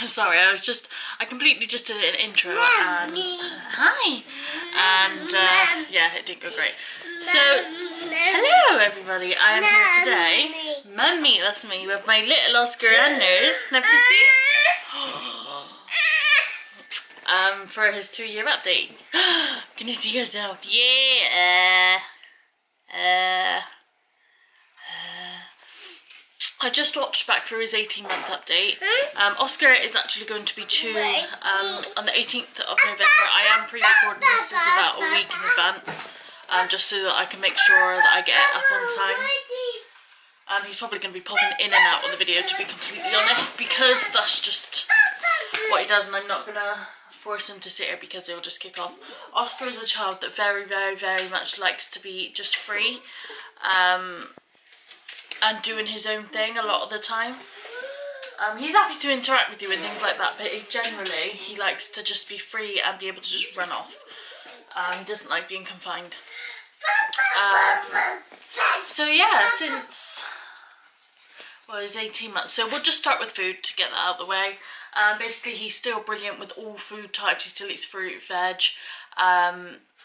Sorry, I completely just did an intro and hi, and yeah, it didn't go great. So, hello everybody, I am here today, Mummy, that's me, with my little Oscar Anders, can I have to see? For his 2-year update. Can you see yourself? Yeah, I just watched back through his 18-month update. Oscar is actually going to be 2 on the 18th of November. I am pre-recording this about a week in advance, just so that I can make sure that I get it up on time. He's probably going to be popping in and out of the video, to be completely honest, because that's just what he does, and I'm not going to force him to sit here because he'll just kick off. Oscar is a child that very, very, very much likes to be just free. And doing his own thing a lot of the time. He's happy to interact with you and things like that, but he likes to just be free and be able to just run off. He doesn't like being confined. So yeah, since, well, he's 18 months, so we'll just start with food to get that out of the way. Basically, he's still brilliant with all food types. He still eats fruit, veg.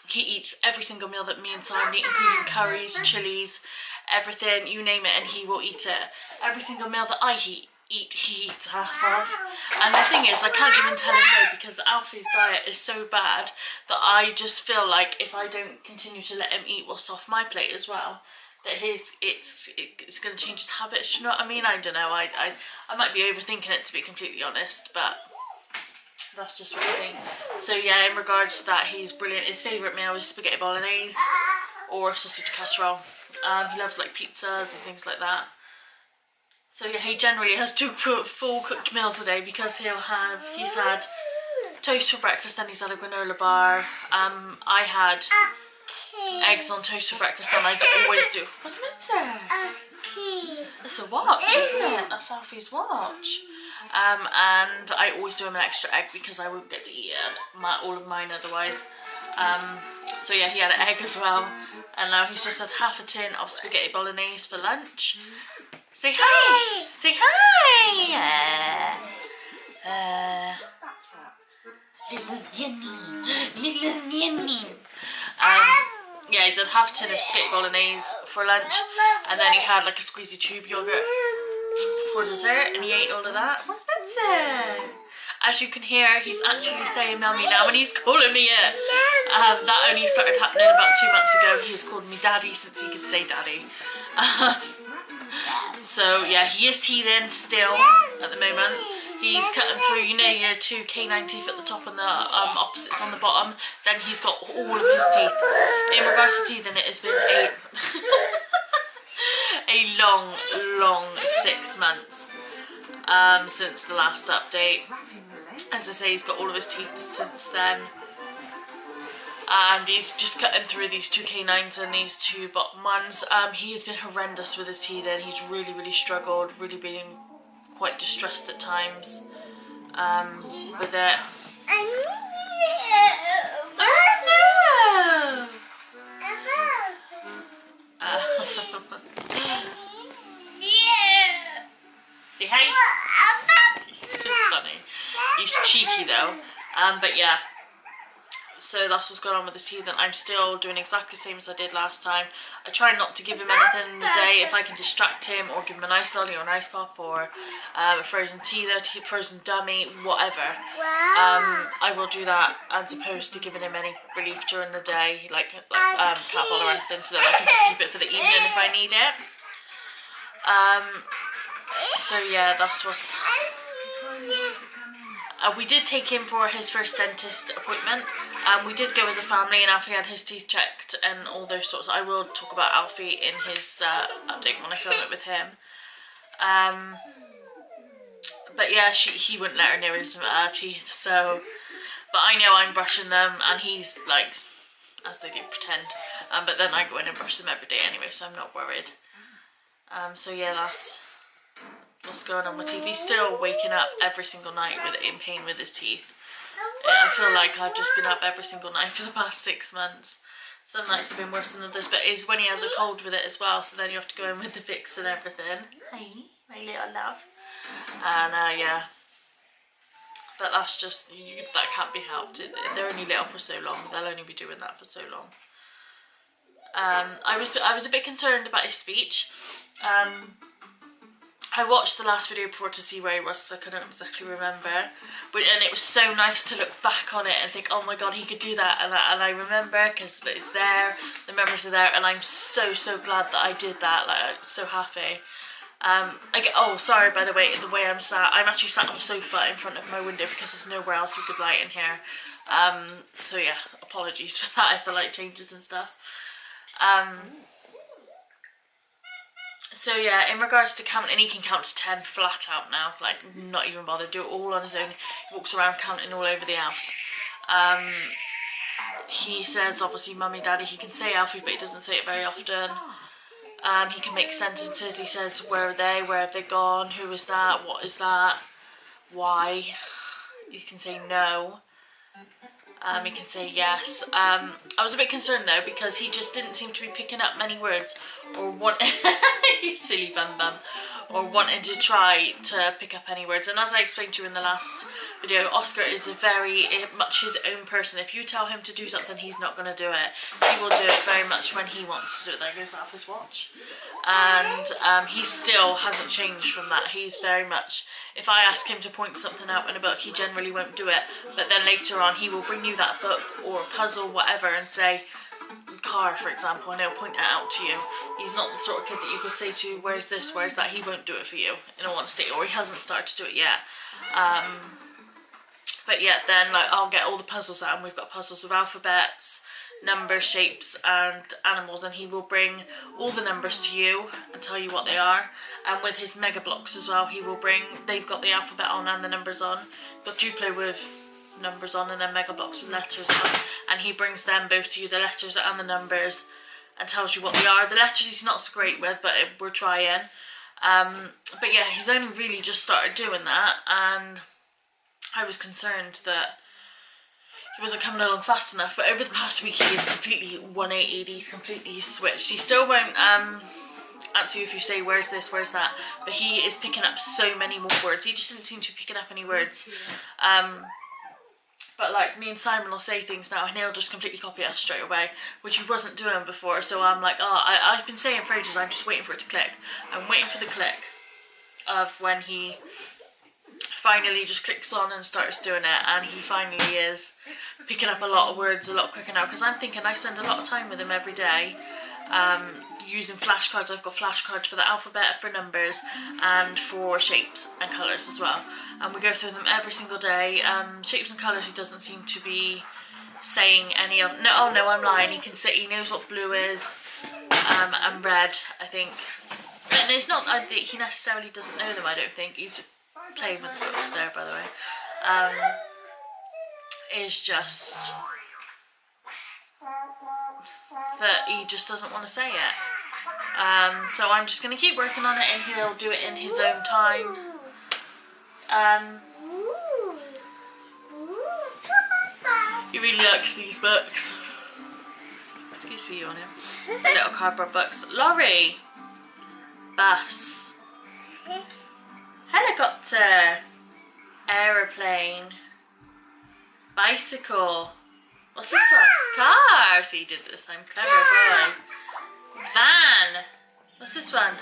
He eats every single meal that me and Simon eat, including curries, chilies, everything, you name it, and he will eat it. Every single meal that I eat, he eats half of. And the thing is, I can't even tell him no, because Alfie's diet is so bad that I just feel like if I don't continue to let him eat what's off my plate as well, that it's going to change his habits, you know what I mean? I don't know, I might be overthinking it, to be completely honest, but that's just what I think. So yeah, in regards to that, he's brilliant. His favourite meal is spaghetti bolognese or sausage casserole. He loves like pizzas and things like that. So yeah, he generally has 2 full cooked meals a day, because he's had toast for breakfast, then he's had a granola bar. I had eggs on toast for breakfast, and I always do. What's the matter? It's a watch, isn't it? That's Alfie's watch. And I always do him an extra egg because I won't get to eat all of mine otherwise. So yeah, he had an egg as well, and now he's just had half a tin of spaghetti bolognese for lunch. Say hi! Say hi! Little Yenny. Yeah, he's had half a tin of spaghetti bolognese for lunch, and then he had like a squeezy tube yogurt for dessert, and he ate all of that. What's that? As you can hear, he's actually saying Mummy now, and he's calling me it. That only started happening about 2 months ago. He's called me Daddy since he could say Daddy. So yeah, he is teething still at the moment. He's cutting through, you know, your 2 canine teeth at the top and the opposites on the bottom. Then he's got all of his teeth. In regards to teething, it has been a long 6 months since the last update. As I say, he's got all of his teeth since then, and he's just cutting through these 2 canines and these 2 bottom ones. He has been horrendous with his teething. He's really struggled, really been quite distressed at times with it. Say hi. He's so funny. He's cheeky though, but yeah, so that's what's going on with his teeth, and I'm still doing exactly the same as I did last time. I try not to give him anything in the day if I can distract him, or give him an ice lolly or an ice pop, or a frozen teether, frozen dummy, whatever. I will do that, as opposed to giving him any relief during the day, like cat ball or anything, so that I can just keep it for the evening if I need it. So yeah, that's what's... we did take him for his first dentist appointment. We did go as a family, and Alfie had his teeth checked and all those sorts. I will talk about Alfie in his update when I film it with him. But yeah, he wouldn't let her near his teeth, so... But I know I'm brushing them, and he's like, as they do, pretend. But then I go in and brush them every day anyway, so I'm not worried. So yeah, that's what's going on with teeth. He's still waking up every single night in pain with his teeth. I feel like I've just been up every single night for the past 6 months. Some nights have been worse than others, but it's when he has a cold with it as well, so then you have to go in with the Vicks and everything. Hi, my little love. And yeah, But that's just, that can't be helped. They're only little for so long. They'll only be doing that for so long. I was a bit concerned about his speech. I watched the last video before to see where he was, so I couldn't exactly remember. And it was so nice to look back on it and think, oh my god, he could do that. And I remember, because it's there, the memories are there, and I'm so glad that I did that. Like, I'm so happy. Oh, sorry, by the way I'm sat, I'm actually sat on a sofa in front of my window because there's nowhere else we could light in here. So yeah, apologies for that if the light changes and stuff. So yeah, in regards to counting, he can count to 10 flat out now, like not even bother, do it all on his own. He walks around counting all over the house. He says, obviously, mummy, daddy, he can say Alfie, but he doesn't say it very often. He can make sentences. He says, where are they, where have they gone, who is that, what is that, why. He can say no. He can say yes. I was a bit concerned though, because he just didn't seem to be picking up many words, or you silly bum bum, or wanting to try to pick up any words. And as I explained to you in the last video, Oscar is a very much his own person. If you tell him to do something, he's not going to do it. He will do it very much when he wants to do it. There goes Alpha's watch. And he still hasn't changed from that. He's very much, if I ask him to point something out in a book, he generally won't do it. But then later on, he will bring you that book or a puzzle, whatever, and say, car, for example, and he'll point it out to you. He's not the sort of kid that you could say to, where's this, where's that. He won't do it for you, in all honesty, or he hasn't started to do it yet. But yeah, then like I'll get all the puzzles out, and we've got puzzles with alphabets, numbers, shapes and animals, and he will bring all the numbers to you and tell you what they are. And with his mega blocks as well, he will bring, they've got the alphabet on and the numbers on. Got Duplo with numbers on, and then mega blocks with letters on, and he brings them both to you, the letters and the numbers, and tells you what they are. The letters he's not so great with, but we're trying. But yeah, he's only really just started doing that, and I was concerned that he wasn't coming along fast enough. But over the past week, he is completely 180'd. He's completely switched. He still won't answer you if you say, where's this, where's that, but he is picking up so many more words. He just didn't seem to be picking up any words. But like, me and Simon will say things now and he'll just completely copy us straight away, which he wasn't doing before. So I'm like, oh, I've been saying for ages, I'm just waiting for it to click. I'm waiting for the click of when he finally just clicks on and starts doing it, and he finally is picking up a lot of words a lot quicker now, because I'm thinking I spend a lot of time with him every day. Using flashcards. I've got flashcards for the alphabet, for numbers, and for shapes and colours as well. And we go through them every single day. Shapes and colours, he doesn't seem to be saying any of. No, oh no, I'm lying. He can say, he knows what blue is, and red, I think. And it's not that he necessarily doesn't know them. I don't think he's playing with the books there, by the way. It's just that he just doesn't want to say it. So I'm just going to keep working on it, and he'll do it in his own time. He really likes these books. Excuse me on him. Little cardboard books. Lorry. Bus. Helicopter. Aeroplane. Bicycle. What's this one? Car. See, he did it this time. Clever boy. Van. What's this one?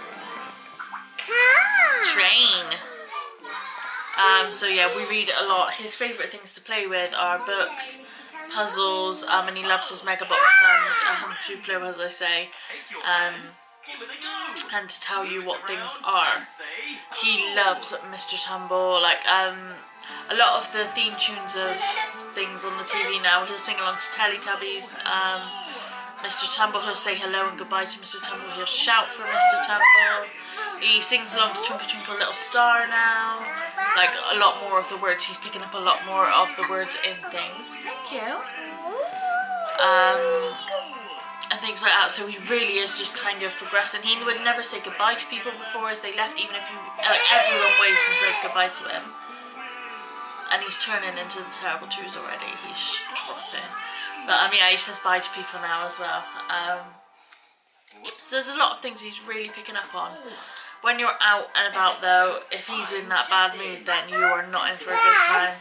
Car. Train. So yeah, we read a lot. His favourite things to play with are books, puzzles, and he loves his mega box and Duplo, as I say, and to tell you what things are. He loves Mr. Tumble. Like a lot of the theme tunes of things on the TV now, he'll sing along to Teletubbies. Mr. Tumble, he'll say hello and goodbye to Mr. Tumble. He'll shout for Mr. Tumble. He sings along to Twinkle Twinkle Little Star now. Like a lot more of the words. He's picking up a lot more of the words in things. Thank you. And things like that. So he really is just kind of progressing. He would never say goodbye to people before as they left, even if everyone waits and says goodbye to him. And he's turning into the terrible twos already. He's stropping. But yeah, he says bye to people now as well. So there's a lot of things he's really picking up on. When you're out and about though, if he's in that bad mood, then you are not in for a good time.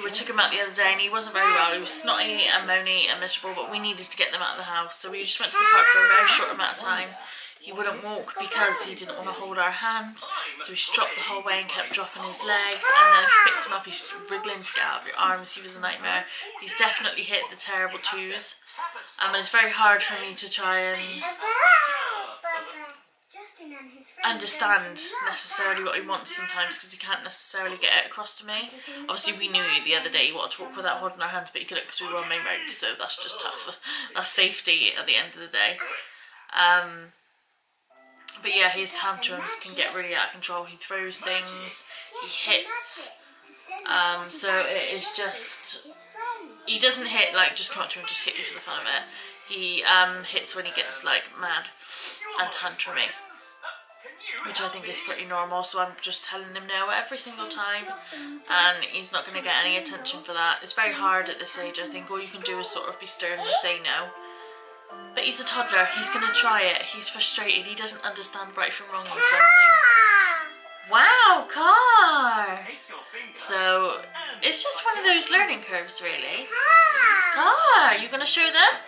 We took him out the other day and he wasn't very well. He was snotty and moany and miserable, but we needed to get them out of the house. So we just went to the park for a very short amount of time. He wouldn't walk because he didn't want to hold our hand. So we stropped the whole way and kept dropping his legs. And then if you picked him up, he's wriggling to get out of your arms. He was a nightmare. He's definitely hit the terrible twos. And it's very hard for me to try and understand necessarily what he wants sometimes, because he can't necessarily get it across to me. Obviously we knew the other day he wanted to walk without holding our hands, but he couldn't because we were on main road, so that's just tough. That's safety at the end of the day. But yeah, his tantrums can get really out of control. He throws things, he hits, so it is just, he doesn't hit like just come up to him and just hit you for the fun of it. He hits when he gets like mad and tantrumy, which I think is pretty normal, so I'm just telling him no every single time, and he's not going to get any attention for that. It's very hard at this age, I think. All you can do is sort of be stern and say no. But he's a toddler, he's going to try it, he's frustrated, he doesn't understand right from wrong on some things. Wow, car! So, it's just one of those learning curves, really. Car, you going to show them?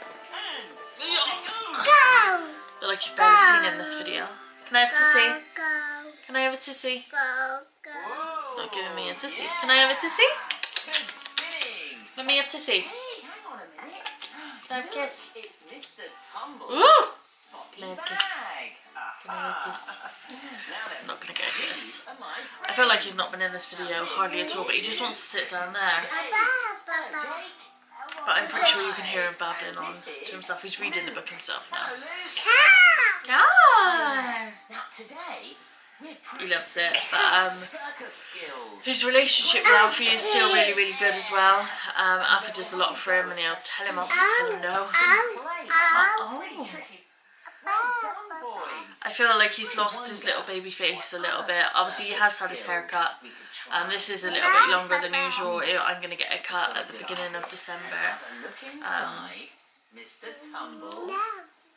Go! Feel like you've barely seen in this video. Can I have a tissy? Go! Can I have a tissy? Go! Go! Not giving me a tissy. Can I have a tissy? Let me have a tissy. Can I have a kiss? Ooh! Can I have a kiss? Can I have a kiss? I'm not going to get a kiss. I feel like he's not been in this video hardly at all, but he just wants to sit down there. But I'm pretty sure you can hear him babbling on to himself. He's reading the book himself now. Car! He loves it. But his relationship with Alfie is still really, really good as well. Alfie does a lot for him, and he'll tell him off and tell him no. Oh. I feel like he's lost his little baby face a little bit. Obviously he has had his hair cut. This is a little bit longer than usual. I'm going to get a cut at the beginning of December.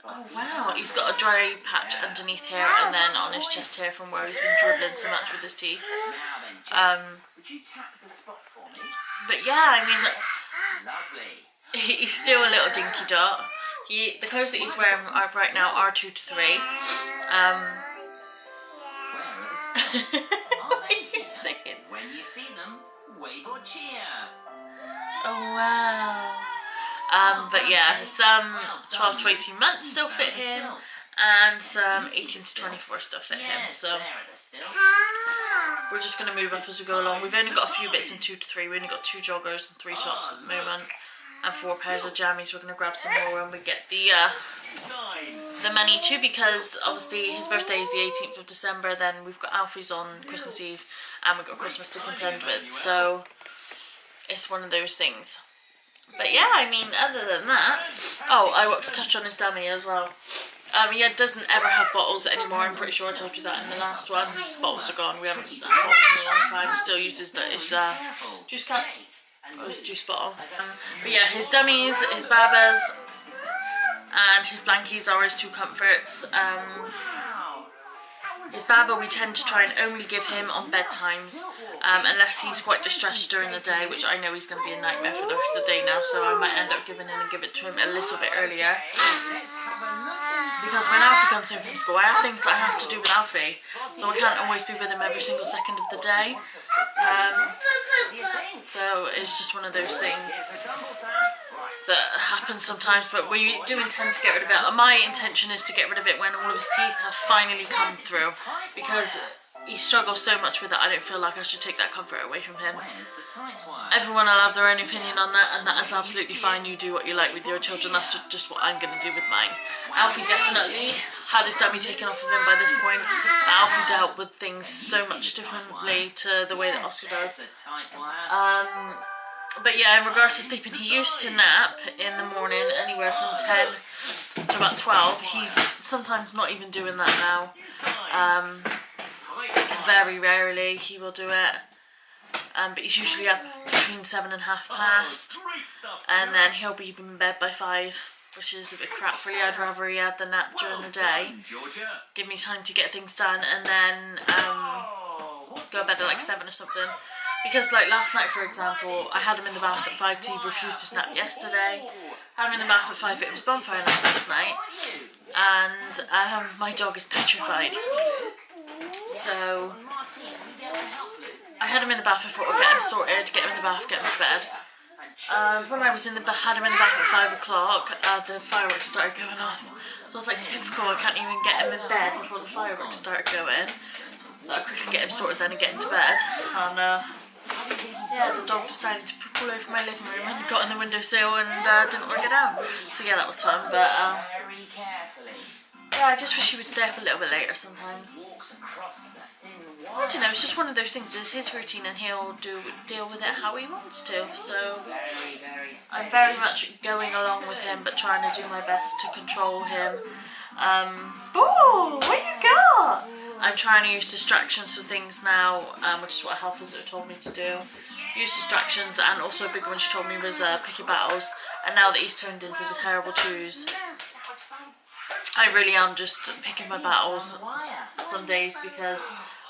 Oh wow, he's got a dry patch underneath here and then on his chest hair from where he's been dribbling so much with his teeth. But yeah, I mean, he's still a little dinky dot. The clothes that he's wearing right now are 2 to 3. What are you saying? When you see them, wave or cheer. Oh wow. But yeah, some 12 to 18 months still fit him, and some 18 to 24 still fit him. So we're just going to move up as we go along. We've only got a few bits in 2 to 3. We only got 2 joggers and 3 tops at the moment, and 4 pairs of jammies. We're going to grab some more when we get the money too, because obviously his birthday is the 18th of December. Then we've got Alfie's on Christmas Eve, and we've got Christmas to contend with. So it's one of those things. But yeah, I mean, other than that, oh, I want to touch on his dummy as well. He doesn't ever have bottles anymore. I'm pretty sure I told you that in the last one. His bottles are gone. We haven't used that bottle in a long time. He still uses his juice cup or his juice bottle. But yeah, his dummies, his babas, and his blankies are his 2 comforts. His baba we tend to try and only give him on bedtimes, unless he's quite distressed during the day, which I know he's going to be a nightmare for the rest of the day now, so I might end up giving in and give it to him a little bit earlier. Because when Alfie comes home from school, I have things that I have to do with Alfie, so I can't always be with him every single second of the day. So it's just one of those things that happens sometimes, but we do intend to get rid of it. My intention is to get rid of it when all of his teeth have finally come through, because he struggles so much with it. I don't feel like I should take that comfort away from him. Everyone will have their own opinion on that, and that is absolutely fine. You do what you like with your children. That's just what I'm going to do with mine. Alfie definitely had his dummy taken off of him by this point, but Alfie dealt with things so much differently to the way that Oscar does. But yeah, in regards to sleeping, he used to nap in the morning anywhere from 10 to about 12. He's sometimes not even doing that now. Very rarely he will do it. But he's usually up between 7 and 1/2 past. And then he'll be in bed by 5. which is a bit crap really. I'd rather he had the nap during the day, Georgia. give me time to get things done, and then go to bed at like 7 or something. Because like last night, for example, I had him in the bath at 5 'cause he refused to snap yesterday. Had him in the bath at 5, it was bonfire night last night, and my dog is petrified. So I had him in the bath. I thought I'd get him sorted, get him in the bath, get him to bed. When I was had him in the bath at 5 o'clock, the fireworks started going off. So I was like, typical, I can't even get him in bed before the fireworks started going. But I quickly get him sorted then and get him to bed. And yeah, the dog decided to poop all over my living room and got on the windowsill and didn't want to go down. So yeah, that was fun. But yeah, I just wish he would stay up a little bit later sometimes. I don't know, it's just one of those things. It's his routine and he'll deal with it how he wants to. So I'm very much going along with him, but trying to do my best to control him. Oh, what you got? I'm trying to use distractions for things now, which is what a health visitor told me to do. Use distractions, and also a big one she told me was pick your battles. And now that he's turned into the terrible twos, I really am just picking my battles some days, because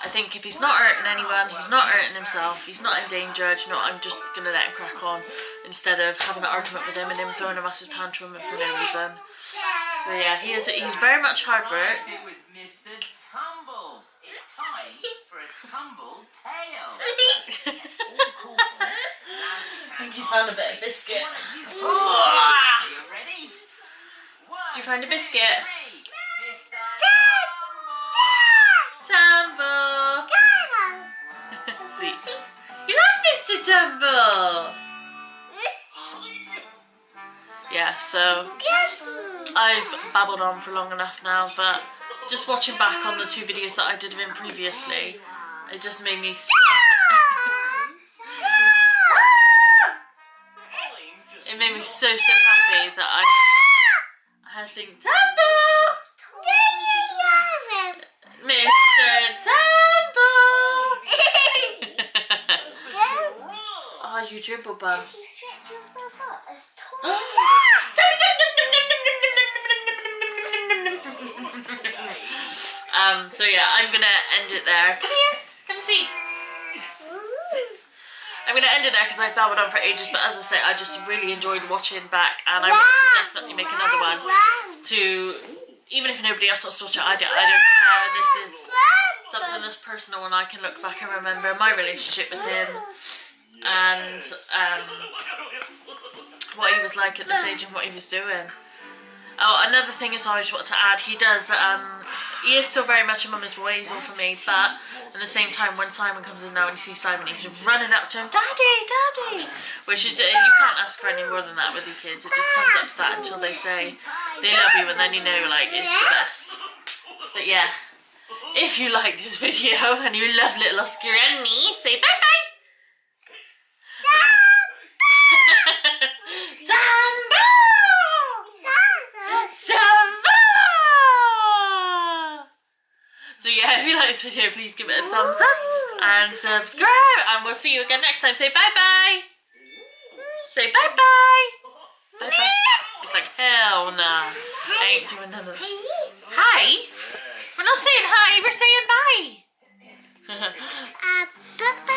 I think if he's not hurting anyone, he's not hurting himself, he's not in danger, you know, I'm just going to let him crack on instead of having an argument with him and him throwing a massive tantrum for no reason. But yeah, he's very much hard work. It was Mr. Tumble. It's time for a tumble tail. I think he's found a bit of biscuit. Are you ready? Did you find a biscuit? Mr. Tumble! See, you like Mr. Tumble! Yeah, so I've babbled on for long enough now, but just watching back on the 2 videos that I did of him previously, it just made me so it made me so happy that I had to think, Tumble! Mr. Tumble! Oh, you dribble bum. So yeah, I'm gonna end it there. Come here, come see. I'm gonna end it there because I've babbled on for ages, but as I say, I just really enjoyed watching back, and I want to definitely make another one to, even if nobody else wants to watch it, I don't care. This is something that's personal, and I can look back and remember my relationship with him, and what he was like at this age and what he was doing. Oh, another thing is I just want to add, he is still very much a mama's boy, he's all for me, but at the same time, when Simon comes in now and he sees Simon, he's running up to him, Daddy, Daddy! Which is, you can't ask for any more than that with your kids. It just comes up to that until they say they love you, and then you know, like, it's the best. But yeah, if you like this video and you love little Oscar and me, say bye-bye! So yeah, if you like this video, please give it a thumbs up and subscribe, and we'll see you again next time. Say bye-bye. Say bye-bye. Bye-bye. It's like, hell nah. I ain't doing none of that. Hi? We're not saying hi, we're saying bye. Bye-bye.